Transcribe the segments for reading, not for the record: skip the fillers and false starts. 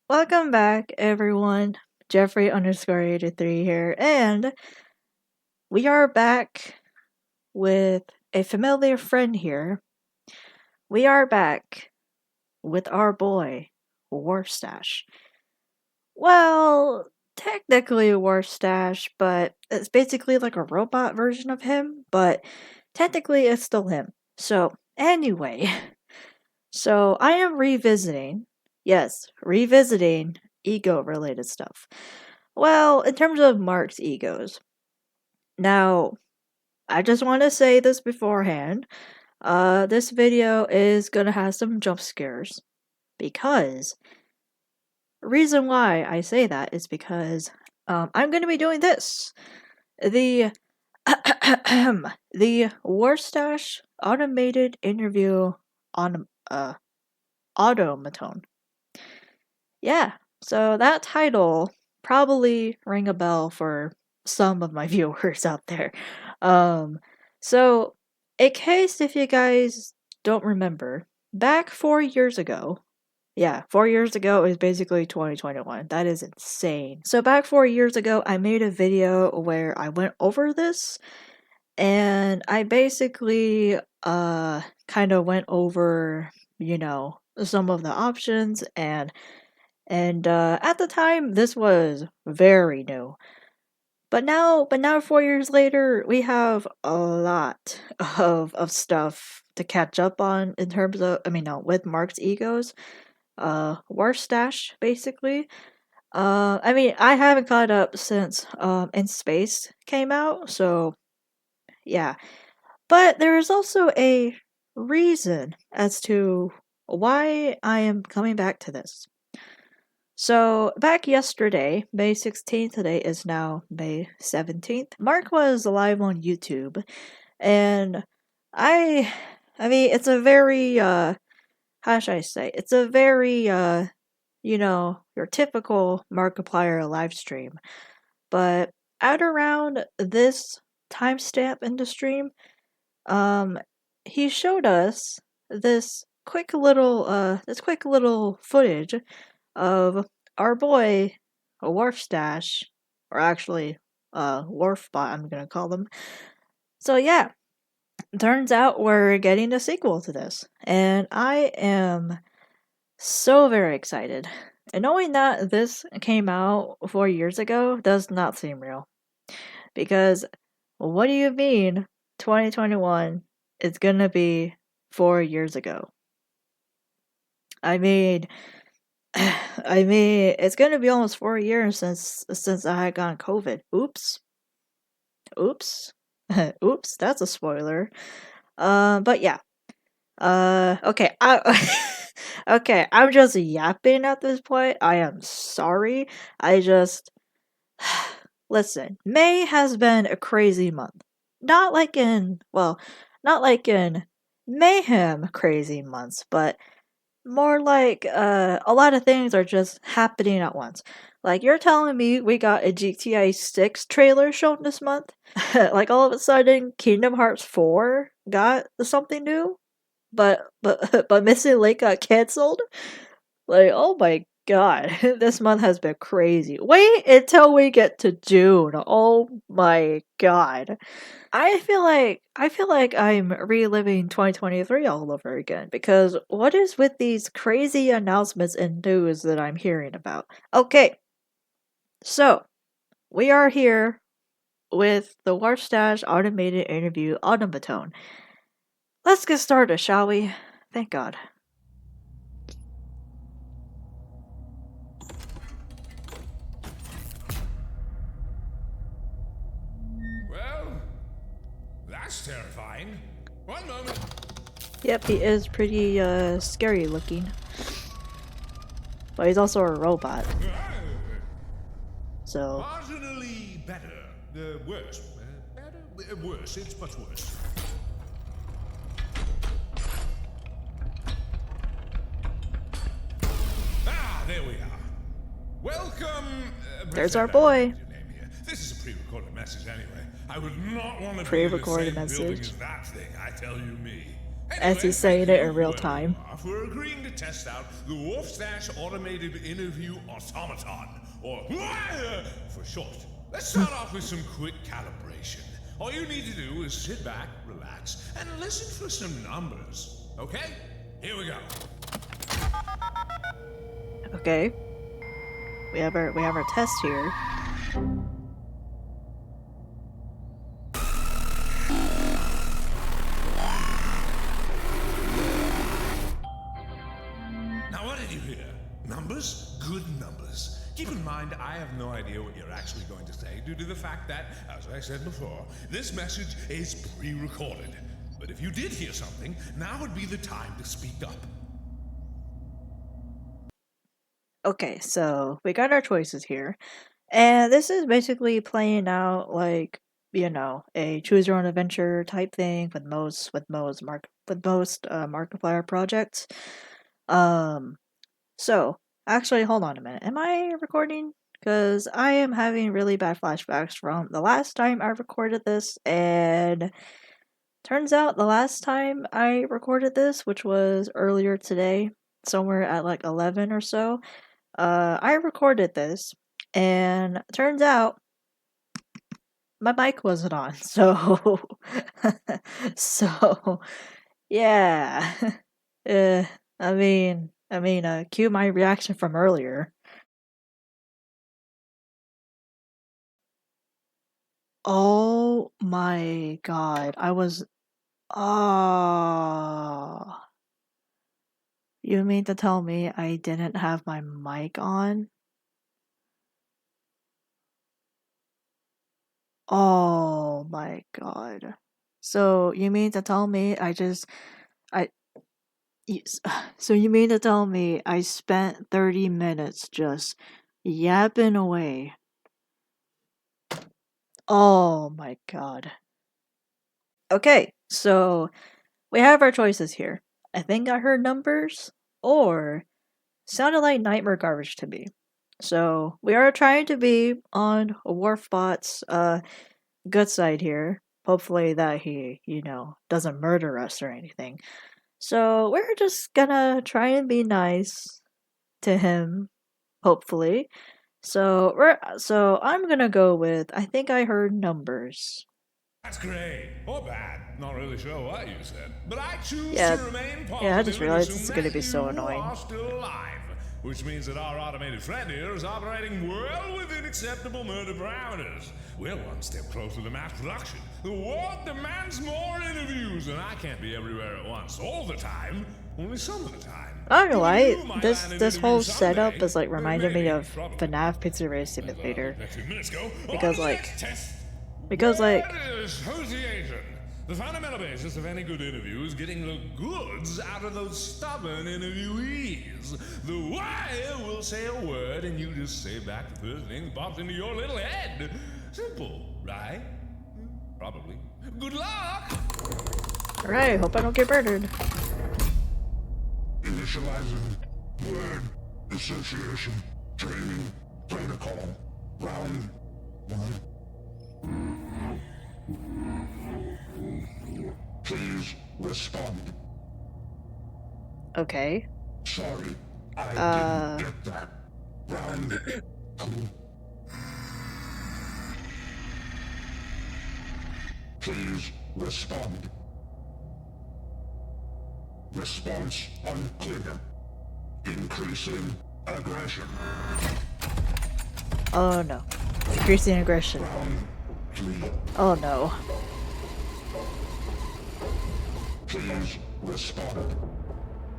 Welcome back, everyone. Jeffrey underscore 83 here, and we are back with a familiar friend here. We are back with our boy, Warfstache. Well, technically Warfstache, but it's basically like a robot version of him, but technically it's still him. So, anyway, so I am revisiting, yes, revisiting ego related stuff. Well, in terms of Mark's egos. Now, I just want to say this beforehand. This video is gonna have some jump scares because reason why I say that is because I'm gonna be doing this. The the Warfstache automated interview on Automaton. Yeah, so that title probably rang a bell for some of my viewers out there. Um, so in case if you guys don't remember, back 4 years ago, yeah, 4 years ago is basically 2021. That is insane. So back 4 years ago, I made a video where I went over this, and I basically kind of went over, some of the options and at the time, this was very new. But now 4 years later, we have a lot of stuff to catch up on in terms of, I mean, no, with Mark's egos. Warfstache, basically. I mean, I haven't caught up since In Space came out, so yeah. But there is also a reason as to why I am coming back to this. So, back yesterday, May 16th, today is now May 17th, Mark was live on YouTube, and I I mean, it's a very, how should I say? It's a very, your typical Markiplier live stream. But at around this timestamp in the stream, um, he showed us this quick little footage of our boy, a Warfstache, or actually, Warfbot, I'm gonna call them. So yeah, turns out we're getting a sequel to this, and I am so very excited. And knowing that this came out 4 years ago does not seem real. Because what do you mean 2021 is gonna be 4 years ago? I mean, it's gonna be almost 4 years since I had gotten COVID. Oops. Oops. Oops, that's a spoiler. But yeah. Okay, okay, I'm just yapping at this point. I am sorry. I just listen, May has been a crazy month. Not like in, well, not like in mayhem crazy months, but more like a lot of things are just happening at once. Like you're telling me we got a GTA 6 trailer shown this month? Like all of a sudden Kingdom Hearts 4 got something new? But Missing Lake got canceled? Like, oh my god, this month has been crazy. Wait until we get to June. Oh my god. I feel like I'm reliving 2023 all over again because what is with these crazy announcements and news that I'm hearing about? Okay, so we are here with the Warfstache automated interview Automaton. Let's get started, shall we? Thank God. Well, that's terrifying. One moment. Yep, he is pretty scary looking. But he's also a robot. So Marginally better. Worse. Better? Worse. It's much worse. Ah, there we are. Welcome. there's our Pretend I boy. know your name here. This is a pre-recorded message anyway. I would not want to be in the Pre-recorded same building message. as that thing, I tell you me. as Anyway, he's thank saying it you, in real whoever you time. are, for agreeing to test out the Warfstache Automated Interview Automaton, or for short. Let's start off with some quick calibration. All you need to do is sit back, relax, and listen for some numbers. Okay? Here we go. Okay. We have our test here. Now, what did you hear? Numbers? Good numbers. Keep in mind, I have no idea what you're actually going to say due to the fact that, as I said before, this message is pre-recorded. But if you did hear something, now would be the time to speak up. Okay, so we got our choices here. And this is basically playing out like, you know, a choose your own adventure type thing with most Markiplier projects. Um so actually hold on a minute. Am I recording? Because I am having really bad flashbacks from the last time I recorded this, and turns out the last time I recorded this, which was earlier today, somewhere at like 11 or so, I recorded this, and turns out my mic wasn't on. So, so yeah. Uh, cue my reaction from earlier. Oh my god, I was. Oh, you mean to tell me I didn't have my mic on? Oh my god. So you mean to tell me I yes, so you mean to tell me I spent 30 minutes just yapping away? Oh my god. Okay, so we have our choices here. I think I heard numbers or sounded like nightmare garbage to me. So we are trying to be on Warfbot's good side here. Hopefully that he, doesn't murder us or anything. So we're just gonna try and be nice to him, hopefully. So I'm gonna go with I think I heard numbers. That's great. Or bad. Not really sure what you said. But I choose to Yeah, remain yeah, I just positive and realized assume this is gonna that be so you annoying. are still alive. Which means that our automated friend here is operating well within acceptable murder parameters. We're one step closer to mass production. The world demands more interviews, and I can't be everywhere at once all the time. Only some of the time. Not gonna Even lie, you might this land an this interview whole setup someday. is like reminded me Maybe, of probably. FNAF Pizzeria As Simulator. a few minutes ago, on Because to the like next test. because like Word is association. The fundamental basis of any good interview is getting the goods out of those stubborn interviewees. The wire will say a word and you just say back the first thing that pops into your little head. Simple, right? Probably. Good luck! alright, hope I don't get murdered. Initializing word association training protocol round 1. Please respond. Okay. Sorry, I didn't get that. Round 2. Please respond. Response unclear. Increasing aggression. Oh no. Increasing aggression. Round 3. Oh no. Please respond.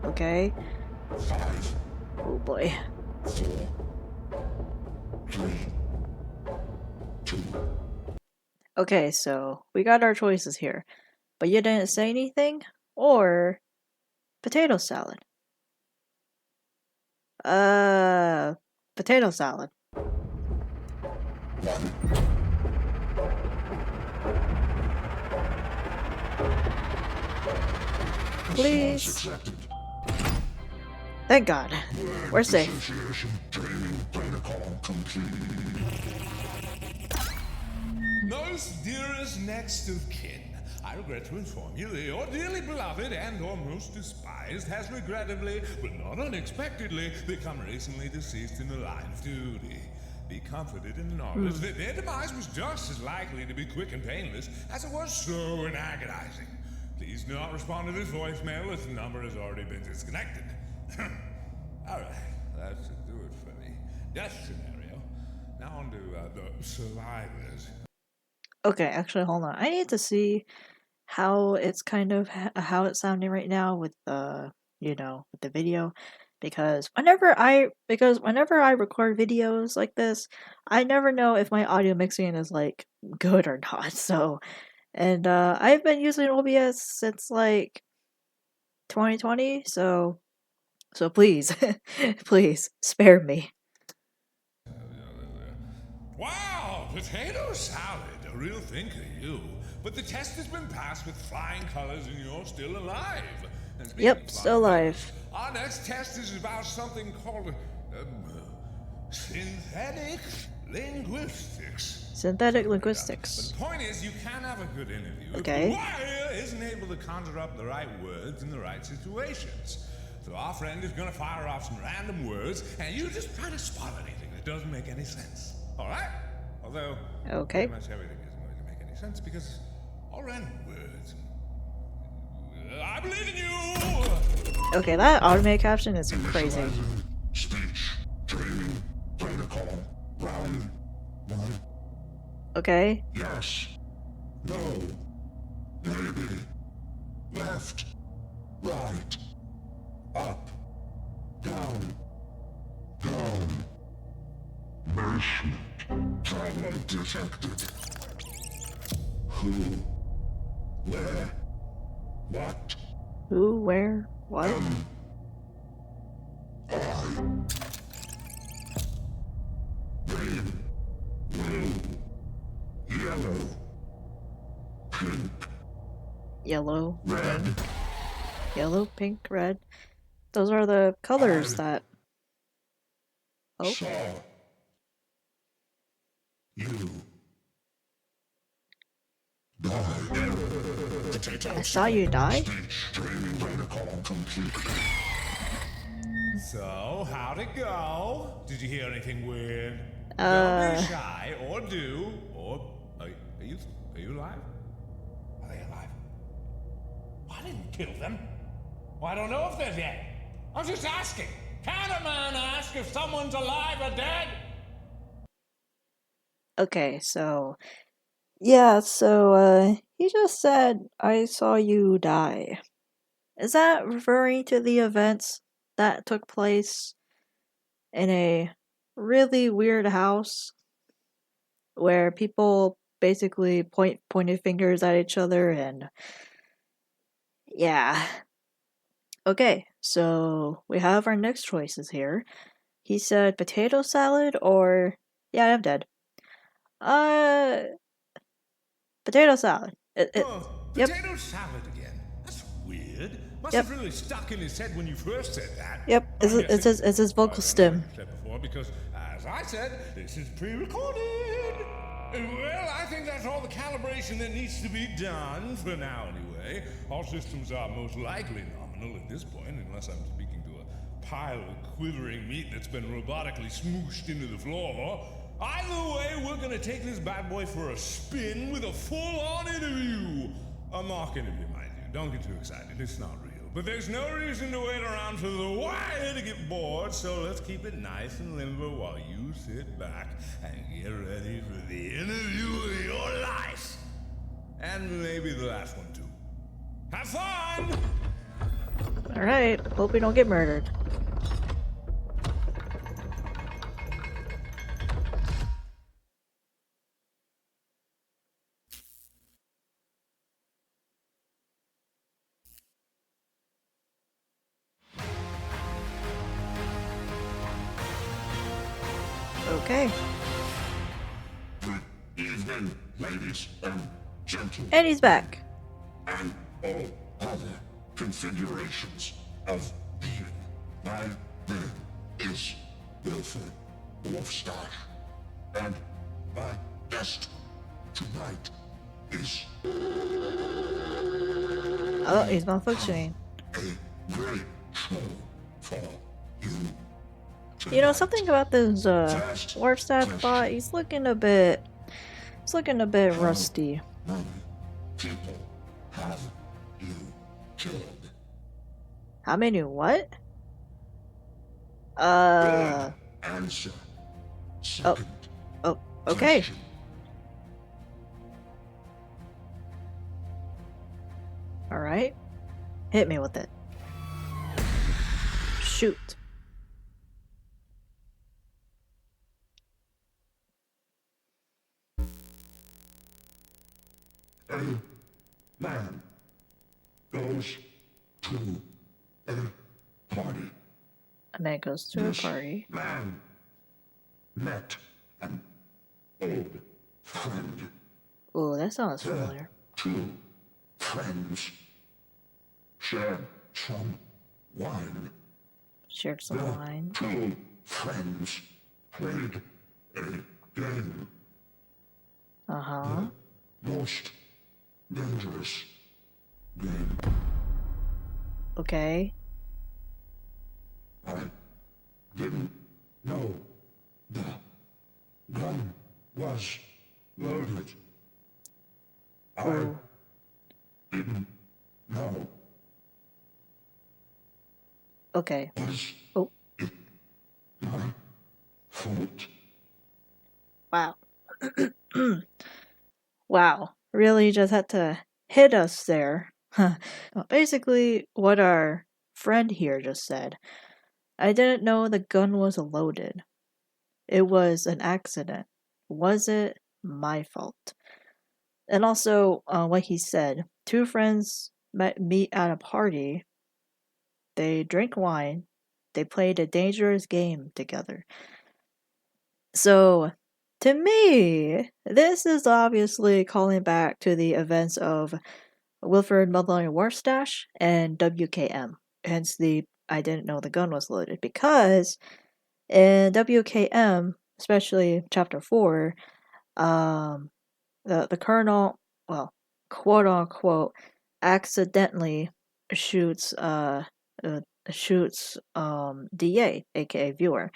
Okay. 5, Oh boy. 4, 3, 2. Okay, so we got our choices here. But you didn't say anything? Or potato salad? Potato salad. 1. Please. Response accepted. Thank God. We're safe. Association training protocol complete. Most dearest next of kin, I regret to inform you that your dearly beloved and or most despised has regrettably, but not unexpectedly, become recently deceased in the line of duty. Be comforted in the knowledge that their demise was just as likely to be quick and painless as it was slow and agonizing. Please do not respond to this voicemail as the number has already been disconnected. Alright, that should do it for the death scenario. Now on to the survivors. Okay, actually, hold on. I need to see how it's kind of how it's sounding right now with the with the video, because whenever I record videos like this, I never know if my audio mixing is like good or not. So, and I've been using OBS since like 2020, so please, please spare me. Wow, potato salad, a real thinker, you. But the test has been passed with flying colors and you're still alive. And speaking Yep, of still flying alive. colors, our next test is about something called synthetic linguistics. Synthetic But linguistics. the point is, you can have a good interview Okay. if the wire isn't able to conjure up the right words in the right situations. So our friend is going to fire off some random words, and you just try to spot anything that doesn't make any sense. All right? Although, Okay. pretty much everything isn't going to make any sense because it's all random words. I believe in you! Okay, that automated caption is crazy. Speech. Training. Protocol. Round. 1. Okay. Yes. No. Maybe. Left. Right. Up. Down. Down. Basement. Problem detected. Who? Where? What? Who, where, what? Green. Blue. Yellow. Pink. Yellow, Red. pink. Yellow, pink, red. Those are the colors that. Oh, Saw. You. Died. I saw you die? Speech. Training protocol complete. So, how'd it go? Did you hear anything weird? Don't be shy, or do, or... Are you alive? Are they alive? I didn't kill them. Well, I don't know if they're dead. I'm just asking. Can a man ask if someone's alive or dead? Okay, so. Yeah, so, he just said, I saw you die. Is that referring to the events that took place in a really weird house where people basically pointed fingers at each other and. Yeah. Okay, so we have our next choices here. He said potato salad or yeah, I'm dead. Potato salad. Yep. Potato salad again. That's weird. Must Yep. have really stuck in his head when you first said that. Yep. I'm guessing- It's his vocal stem. Said before because, as I said, this is pre-recorded. Well, I think that's all the calibration that needs to be done for now, anyway. All systems are most likely nominal at this point, unless I'm speaking to a pile of quivering meat that's been robotically smooshed into the floor. Either way, we're gonna take this bad boy for a spin with a full-on interview. A mock interview, mind you. Don't get too excited. It's not real. But there's no reason to wait around for the wire to get bored, so let's keep it nice and limber while you sit back and get ready for the interview of your life. And maybe the last one, too. Have fun! Alright, hope we don't get murdered. Okay. Good evening, ladies and gentlemen, And he's back. and all other configurations of being. My name is Wilford Warfstache, and my guest tonight is Oh, he's malfunctioning. a great show for you You know, tonight. something about this First Warfstache bot, question. he's looking a bit How rusty. many people have you killed? How many what? Good answer. Oh, Second oh, okay. question. Alright. Hit me with it. Shoot. A man goes to a party. A man goes to a This party. man met an old friend. Ooh, that sounds The familiar. two friends shared some wine. Shared some The wine. two friends played a game. Uh-huh. Most dangerous game. Okay. I didn't know the gun was loaded. I Ooh. didn't know. Okay. Was Oh, it my fault? wow. Wow. Really just had to hit us there. Huh. Well, basically, what our friend here just said. I didn't know the gun was loaded. It was an accident. Was it my fault? And also, like he said, two friends meet at a party. They drink wine. They played a dangerous game together. So, to me, this is obviously calling back to the events of Wilfred Mulholland Warfstache and WKM. Hence the I didn't know the gun was loaded because in WKM, especially chapter 4, um the colonel, well, quote unquote, accidentally shoots uh DA, aka viewer,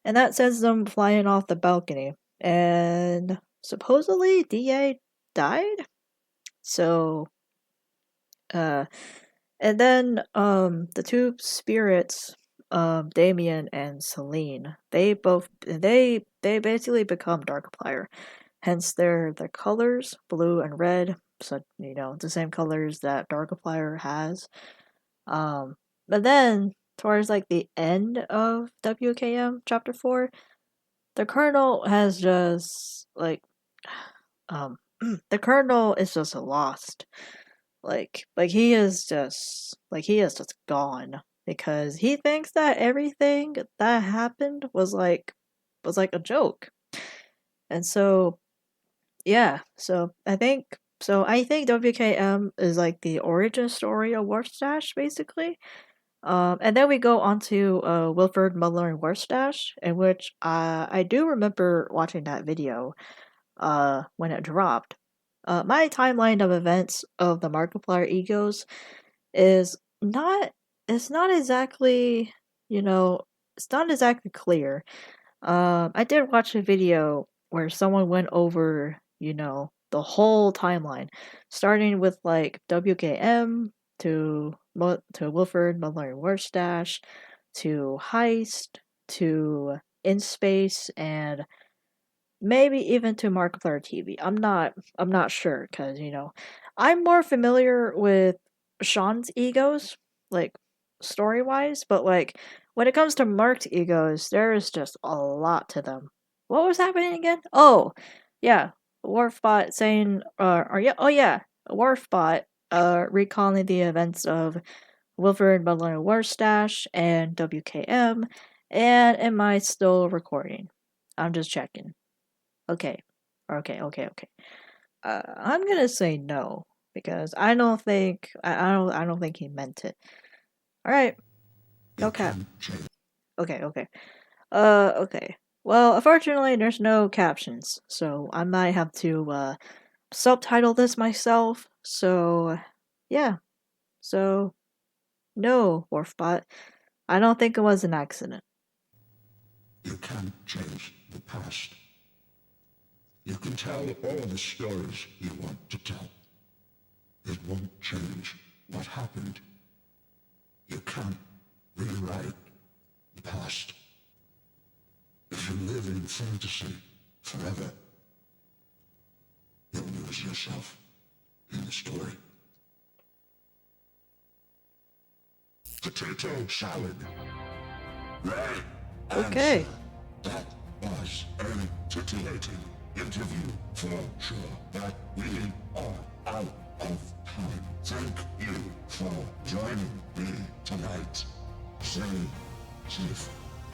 and that sends them flying off the balcony. And supposedly DA died. So uh and then the two spirits, Damien and Celine, they basically become Darkiplier. Hence their colors, blue and red, so you know, the same colors that Darkiplier has. Um but then towards like the end of WKM chapter 4, the Colonel has just like um the Colonel is just lost. He is just gone because he thinks that everything that happened was like a joke. And so yeah, I think WKM is like the origin story of Warstache basically. And then we go on to Wilfred Muller and Warstache, in which I do remember watching that video when it dropped. My timeline of events of the Markiplier egos is not it's not exactly, you know, it's not exactly clear. I did watch a video where someone went over, you know, the whole timeline, starting with like WKM to Wilfred Mulder Warstache to Heist to In Space and maybe even to Markiplier TV. I'm not sure because you know I'm more familiar with Sean's egos, like story wise, but like when it comes to Mark's egos, there is just a lot to them. What was happening again? Oh, yeah, Warfbot saying, or yeah, oh yeah, Warfbot, recalling the events of Wilfred Butler Warstache and WKM, and am I still recording? I'm just checking. Okay. Okay. I'm gonna say no because I don't think he meant it. All right. No You cap. can change. Okay. Okay. Well, unfortunately, there's no captions, so I might have to subtitle this myself, so yeah. So, no, Warfbot. I don't think it was an accident. You can't change the past. You can tell all the stories you want to tell. It won't change what happened. You can't rewrite the past. If you live in fantasy forever, you'll lose yourself in the story. Potato salad. Right. Okay. That was a titillating interview for sure, but we are out of time. Thank you for joining me tonight. Stay safe.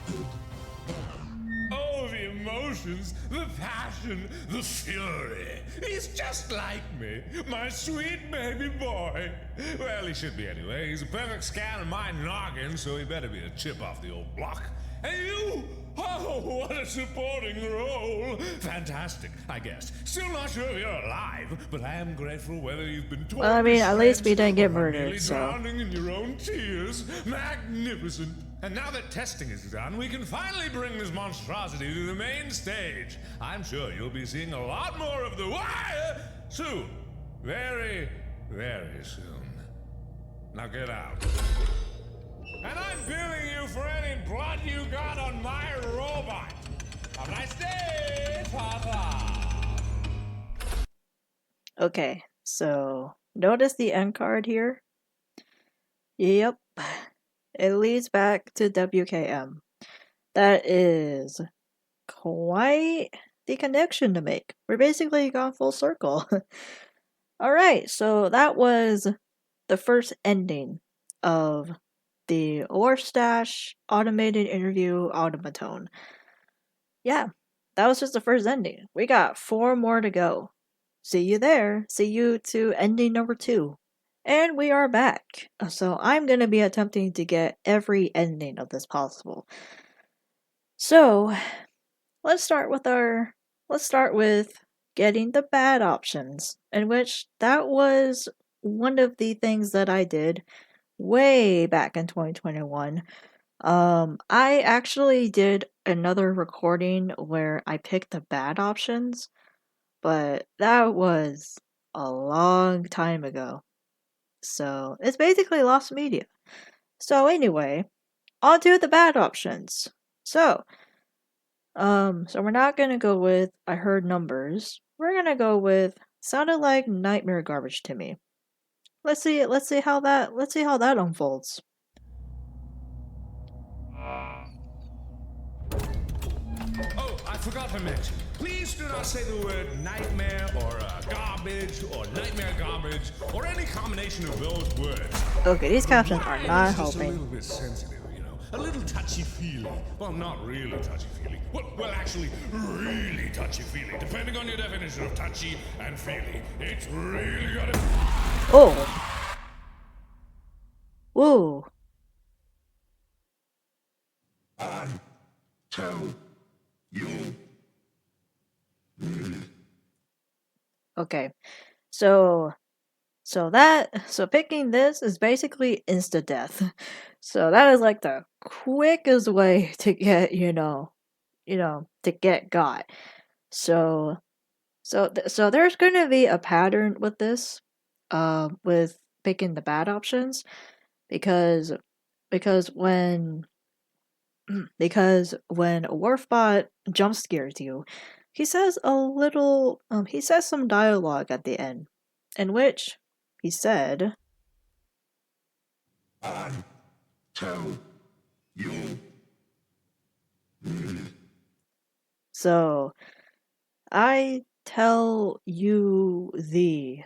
Goodbye. Oh, the emotions, the passion, the fury. He's just like me, my sweet baby boy. Well, he should be anyway. He's a perfect scan of my noggin, so he better be a chip off the old block. And you? Oh, what a supporting role. Fantastic, I guess. Still not sure if you're alive, but I am grateful whether you've been torn. Well, I mean, at least we didn't get nearly murdered, so. drowning in your own tears. Magnificent. And now that testing is done, we can finally bring this monstrosity to the main stage. I'm sure you'll be seeing a lot more of The Wire soon. Very, very soon. Now get out. And I'm billing you for any blood you got on my robot. Have a nice day, Tata. Okay, so notice the end card here? Yep. It leads back to WKM. That is quite the connection to make. We're basically gone full circle. Alright, so that was the first ending of the Warfstache automated interview Automaton. Yeah, that was just the first ending. We got 4 more to go. See you there. See you to ending number 2. And we are back. So I'm going to be attempting to get every ending of this possible. So, let's start with getting the bad options, in which that was one of the things that I did way back in 2021. I actually did another recording where I picked the bad options, but that was a long time ago. So it's basically lost media. So anyway, on to the bad options. So we're not gonna go with I heard numbers. We're gonna go with sounded like nightmare garbage to me. Let's see how that unfolds. Oh, I forgot to mention. Please do not say the word nightmare or garbage or nightmare garbage or any combination of those words. Okay, these captions are not It's just a helping. little bit sensitive, you know. A little touchy-feely. Well, not really touchy-feely. Well, actually, really touchy-feely. Depending on your definition of touchy and feely. It's really got it. Oh. Whoa. I tell you. Okay. So picking this is basically insta death. So that is like the quickest way to get, to get got. So there's going to be a pattern with this with picking the bad options because when Warfbot jump scares you, he says some dialogue at the end, in which he said, I tell you. so I tell you the,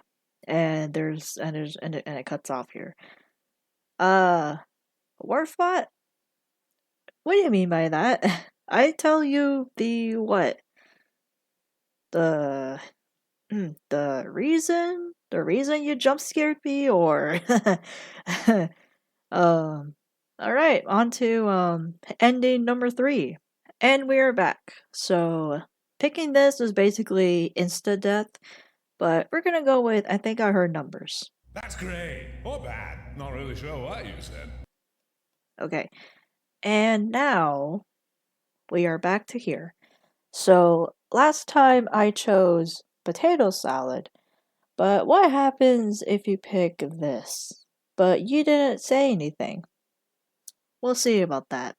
and it cuts off here. Warfbot? What do you mean by that? I tell you the what? The reason you jump scared me, or alright, on to ending number 3. And we're back. So picking this is basically insta death, but we're gonna go with I think I heard numbers. That's great. Or bad. Not really sure what you said. Okay, and now we are back to here. So last time I chose potato salad, but what happens if you pick this? But you didn't say anything. We'll see about that.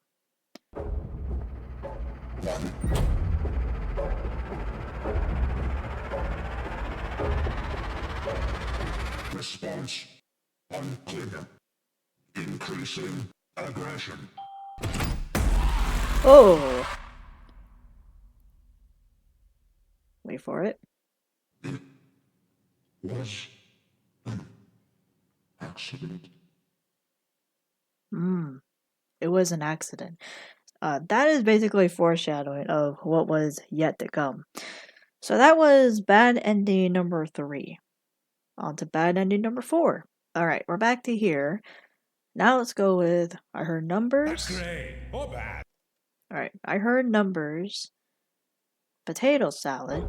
Response unclear. Increasing aggression. Oh! Wait for it. It was an accident. It was an accident. That is basically foreshadowing of what was yet to come. So that was bad ending number 3. On to bad ending number 4. Alright, we're back to here. Now let's go with I heard numbers. That's great. Or bad. Alright, I heard numbers. Potato salad.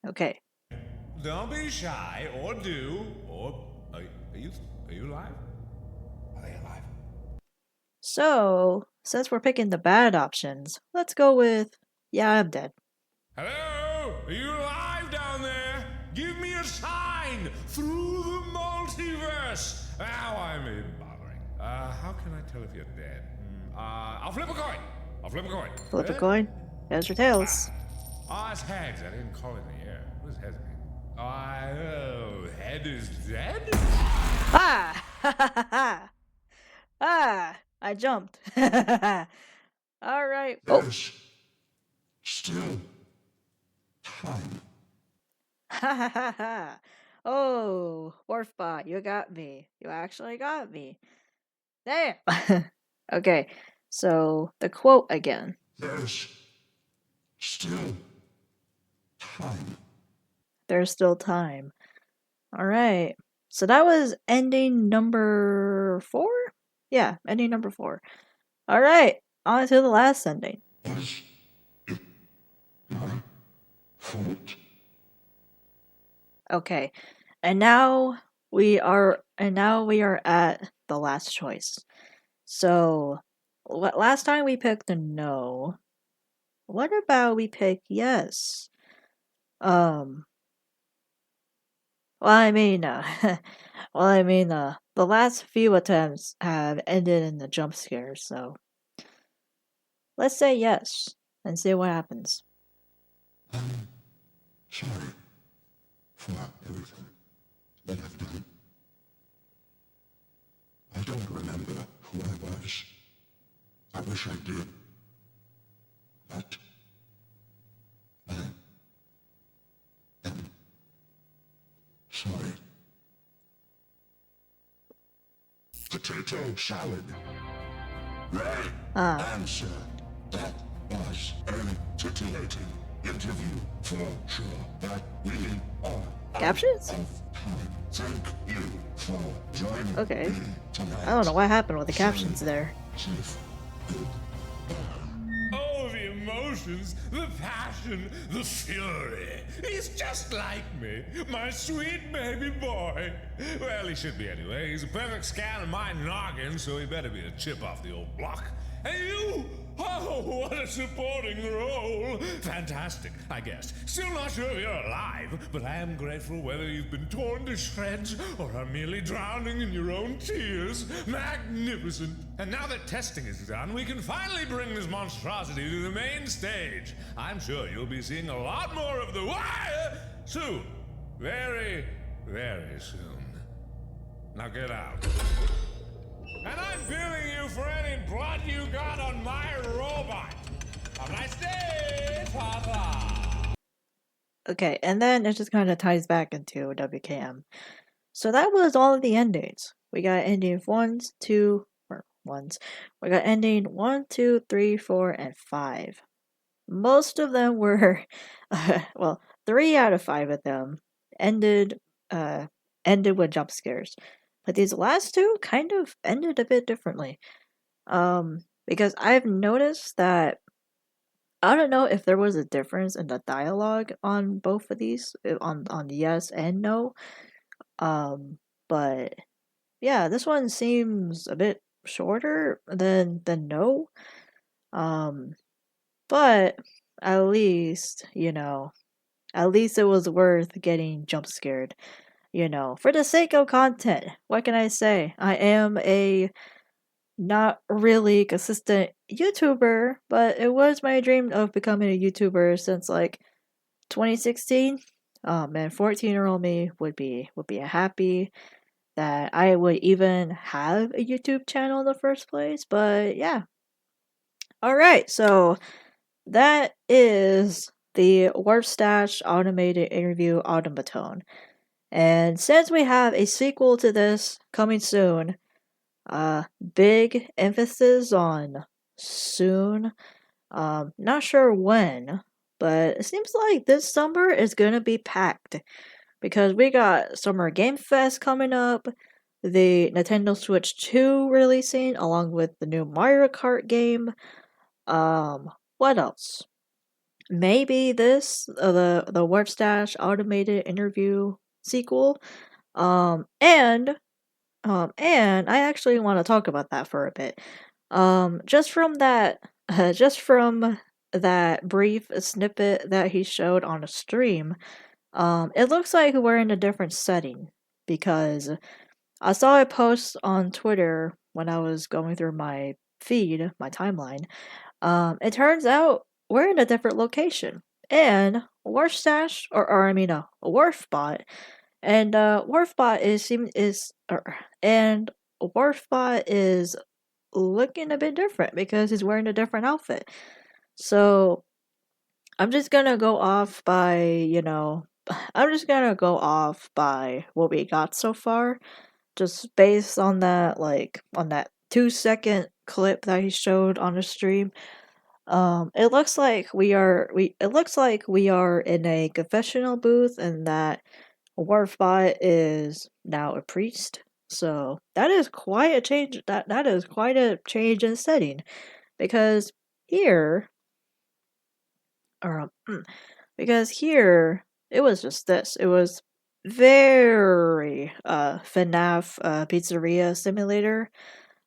Okay. Don't be shy, or do, or are you alive? Are they alive? So, since we're picking the bad options, let's go with yeah, I'm dead. Hello? Are you alive down there? Give me a sign through the multiverse. Now I'm in bothering. How can I tell if you're dead? I'll flip a coin. Flip a coin. Heads or tails. It's heads. I didn't call it in the air. What does heads mean? Head is dead? Ah! Ha ha ha! Ah! I jumped. Alright. Oh! There's still time. Ha ha ha ha! Oh! Warfbot, you got me. You actually got me. Damn! Okay, so the quote again. There's still time. There's still time. Alright. So that was ending number 4? Yeah, ending number 4. Alright, on to the last ending. Was it my fault? Okay. And now we are at the last choice. So last time we picked a no. What about we pick yes? Well, I mean, the last few attempts have ended in the jump scare, so let's say yes and see what happens. I'm sorry for everything that I've done. I don't remember who I was. I wish I did. But I am sorry. Potato salad. Right answer. That was a titillating interview for sure. But we are Captions? out of time. Thank you for joining Okay. me tonight. I don't know what happened with the captions there. Safe. Good. Oh, the emotions, the passion, the fury. He's just like me, my sweet baby boy. Well, he should be anyway. He's a perfect scan of my noggin, so he better be a chip off the old block. And you? Oh, what a supporting role. Fantastic, I guess. Still not sure if you're alive, but I am grateful whether you've been torn to shreds or are merely drowning in your own tears. Magnificent. And now that testing is done, we can finally bring this monstrosity to the main stage. I'm sure you'll be seeing a lot more of The Wire soon. Very, very soon. Now get out. And I'm billing you for any blood you got on my robot. Have a nice day, Papa. Okay, and then it just kind of ties back into WKM. So that was all of the endings. We got ending ones, two, or ones. We got ending 1, 2, 3, 4, and 5. Most of them were, well, 3 out of 5 of them ended with jump scares. But these last 2 kind of ended a bit differently. Because I've noticed that I don't know if there was a difference in the dialogue on both of these, on yes and no. Um, but yeah, this one seems a bit shorter than no. Um, but at least, at least it was worth getting jump scared. For the sake of content, what can I say? I am a not really consistent YouTuber, but it was my dream of becoming a YouTuber since like 2016. Oh man, 14-year-old me would be happy that I would even have a YouTube channel in the first place. But yeah. Alright, so that is the Warfstache automated interview Automaton. And since we have a sequel to this coming soon, big emphasis on soon. Not sure when, but it seems like this summer is gonna be packed because we got Summer Game Fest coming up, the Nintendo Switch 2 releasing along with the new Mario Kart game. What else? Maybe this the Warfstache automated interview sequel. And I actually want to talk about that for a bit. Just from that, just from that brief snippet that he showed on a stream, it looks like we're in a different setting because I saw a post on Twitter when I was going through my feed, my timeline. It turns out we're in a different location, and Warstash, or I mean, a Warfbot and Warfbot and Warfbot is looking a bit different because he's wearing a different outfit. So I'm just gonna go off by I'm just gonna go off by what we got so far, just based on that on that 2-second clip that he showed on the stream. It looks like we are in a confessional booth and that Warfbot is now a priest. So that is quite a change. That is quite a change in setting, because here, or because here it was just this. It was very FNAF pizzeria simulator.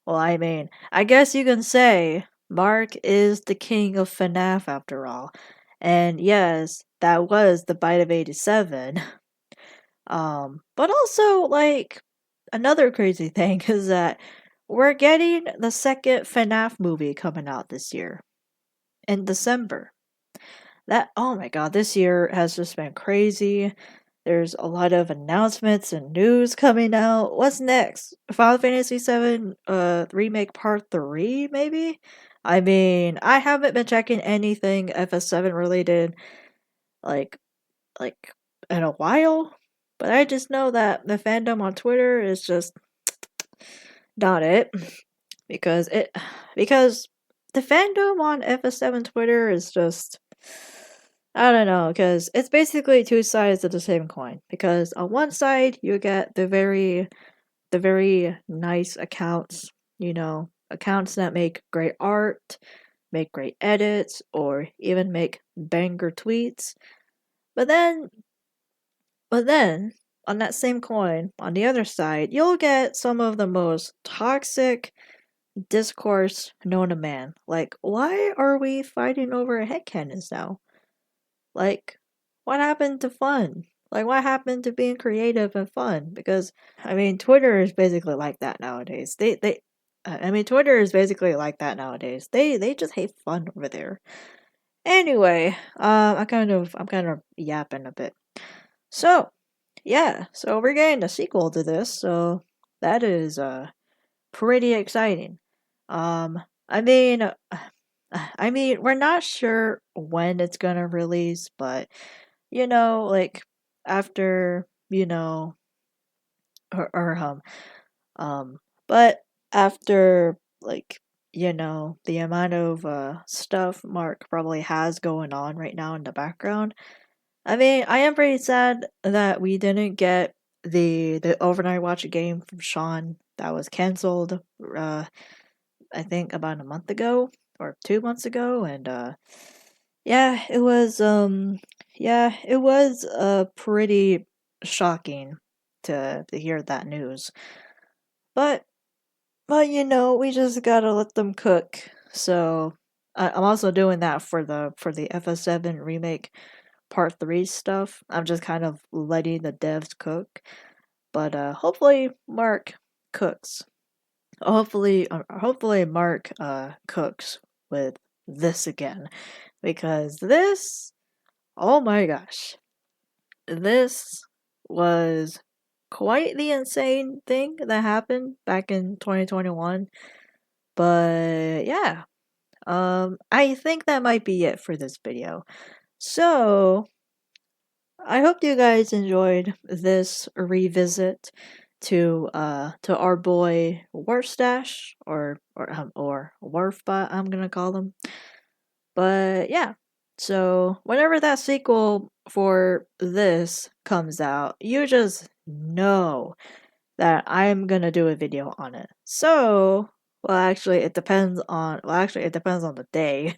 Well, I mean, I guess you can say Mark is the king of FNAF after all. And yes, that was the Bite of 87. But also, another crazy thing is that we're getting the second FNAF movie coming out this year in December. Oh my god, this year has just been crazy. There's a lot of announcements and news coming out. What's next? Final Fantasy VII Remake Part 3, maybe? I mean, I haven't been checking anything FS7 related, like, like, in a while. But I just know that the fandom on Twitter is just not it. Because because the fandom on FS7 Twitter is just, I don't know, because it's basically two sides of the same coin. Because on one side, you get the very nice accounts, accounts that make great art, make great edits, or even make banger tweets. But then, on that same coin, on the other side, you'll get some of the most toxic discourse known to man. Like, why are we fighting over headcanons now? Like, what happened to fun? Like, what happened to being creative and fun? Because, I mean, Twitter is basically like that nowadays. I mean, Twitter is basically like that nowadays. They just hate fun over there. Anyway, I'm kind of yapping a bit. So, yeah, so we're getting a sequel to this, so that is pretty exciting. Um, I mean, we're not sure when it's gonna release, but after or but after the amount of stuff Mark probably has going on right now in the background. I mean, I am pretty sad that we didn't get the overnight watch game from Sean that was canceled. I think about a month ago or 2 months ago, and Yeah, it was pretty shocking to hear that news. But we just gotta let them cook. So I'm also doing that for the FS7 remake part 3 stuff. I'm just kind of letting the devs cook. But hopefully Mark cooks. Hopefully Mark cooks with this again, because this, oh my gosh, this was quite the insane thing that happened back in 2021. But yeah, I think that might be it for this video. So I hope you guys enjoyed this revisit to our boy Warfstache, or Warfbot, I'm gonna call him. But yeah, so whenever that sequel for this comes out, you just know that I'm gonna do a video on it. So, it depends on the day.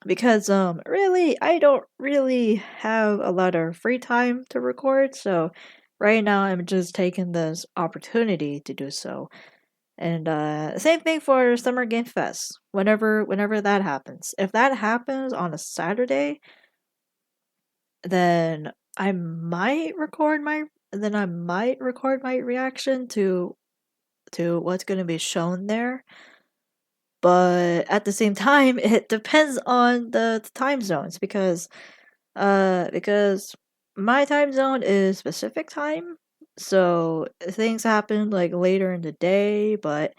Because really I don't really have a lot of free time to record, so right now I'm just taking this opportunity to do so. And same thing for Summer Game Fest. Whenever that happens. If that happens on a Saturday, then I might record my reaction to what's going to be shown there. But at the same time, it depends on the time zones, because my time zone is Pacific time, so things happen like later in the day, but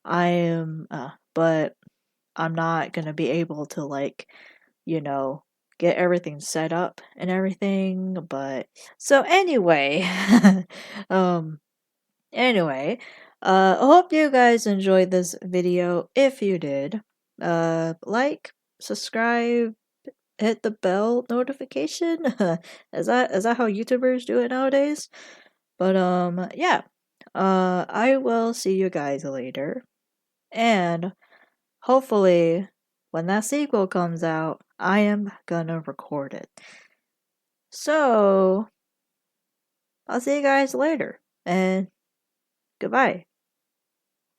I'm not gonna be able to, like, you know, get everything set up and everything. But so anyway, um, anyway, I hope you guys enjoyed this video. If you did, like, subscribe, hit the bell notification. Is that how YouTubers do it nowadays? But yeah. I will see you guys later. And hopefully when that sequel comes out, I am gonna record it. So I'll see you guys later, and goodbye.